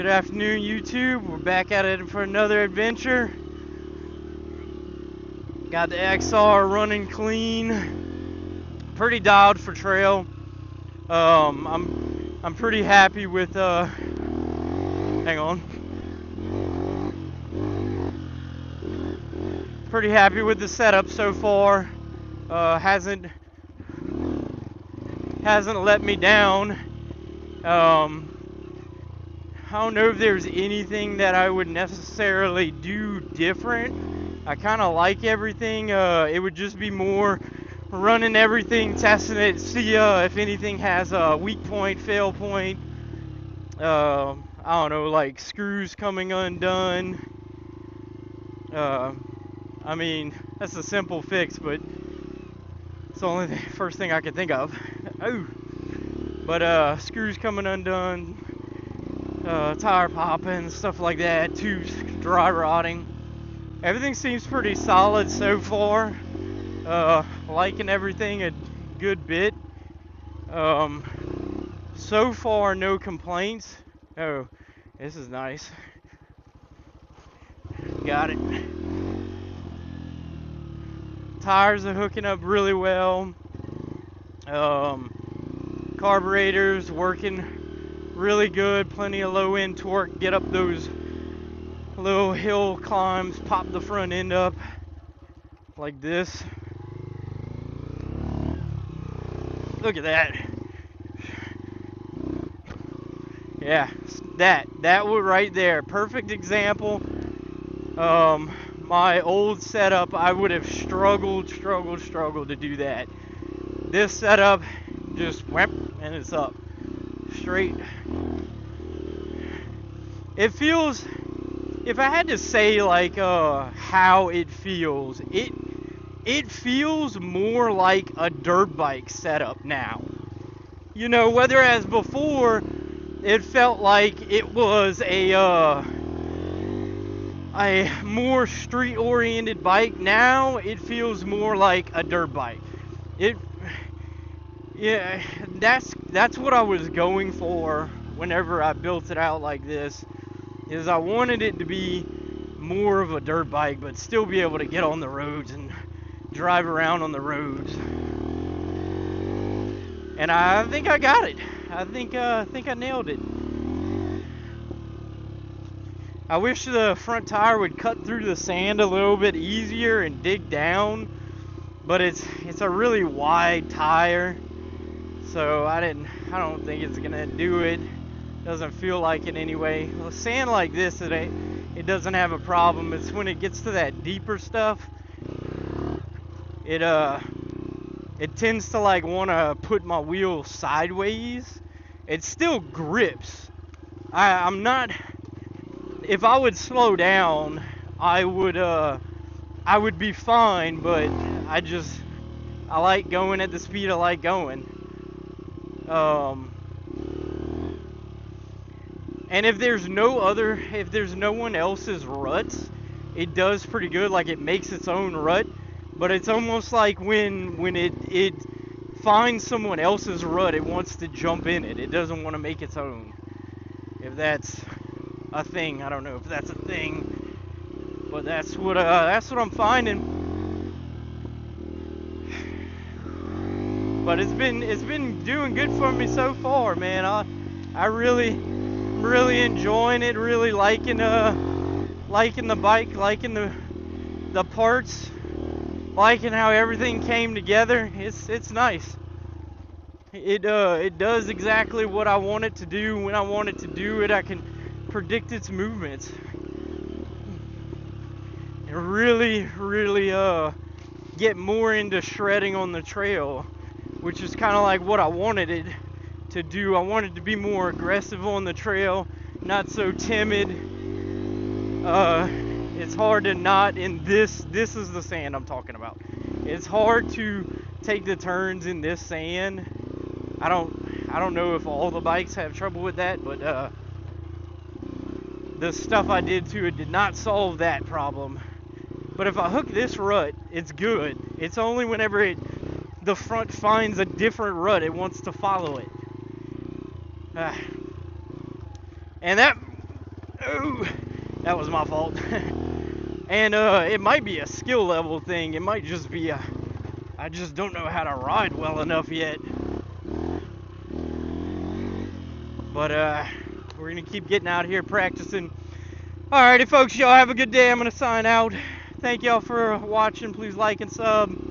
Good afternoon, YouTube. We're back at it for another adventure. Got the XR running clean, pretty dialed for trail. I'm pretty happy with hang on. Pretty happy with the setup so far. Hasn't let me down. I don't know if there's anything that I would necessarily do different. I kind of like everything. It would just be more running everything, testing it, see if anything has a weak point, fail point. I don't know, like screws coming undone. I mean, that's a simple fix, but it's the only first thing I could think of. Oh, but screws coming undone. Tire popping, stuff like that, tubes dry rotting. Everything seems pretty solid so far. Liking everything a good bit. So far, no complaints. Oh, this is nice. Got it. Tires are hooking up really well. Carburetor's working really good, plenty of low end torque, get up those little hill climbs, pop the front end up like this. Look at that. Yeah, that was right there, perfect example. My old setup, I would have struggled to do that. This setup just whap and it's up straight. It feels, if I had to say like how it feels, it feels more like a dirt bike setup now. You know, whereas before it felt like it was a more street oriented bike. Now it feels more like a dirt bike. Yeah, that's what I was going for whenever I built it out like this, is I wanted it to be more of a dirt bike, but still be able to get on the roads and drive around on the roads. And I think I got it. I think I nailed it. I wish the front tire would cut through the sand a little bit easier and dig down, but it's a really wide tire. So I don't think it's gonna do it. Doesn't feel like it anyway. Well, sand like this, it doesn't have a problem. It's when it gets to that deeper stuff, it tends to like want to put my wheel sideways. It still grips. I'm not. If I would slow down, I would be fine. But I like going at the speed I like going. And if there's no one else's ruts, it does pretty good. Like it makes its own rut, but it's almost like when it finds someone else's rut, it wants to jump in it. It doesn't want to make its own. If that's a thing, I don't know if that's a thing, but that's what I'm finding. But it's been doing good for me so far, man. I really enjoying it, really liking the bike, liking the parts, liking how everything came together. It's nice. It does exactly what I want it to do when I want it to do it. I can predict its movements. And really get more into shredding on the trail, which is kind of like what I wanted it to do. I wanted to be more aggressive on the trail, not so timid. It's hard to not in this is the sand I'm talking about. It's hard to take the turns in this sand. I don't know if all the bikes have trouble with that, but the stuff I did to it did not solve that problem. But if I hook this rut, it's good. It's only whenever the front finds a different rut, it wants to follow it. And Oh, that was my fault. And it might be a skill level thing. It might just be I just don't know how to ride well enough yet. But we're gonna keep getting out here practicing. Alrighty folks, y'all have a good day. I'm gonna sign out. Thank y'all for watching. Please like and sub.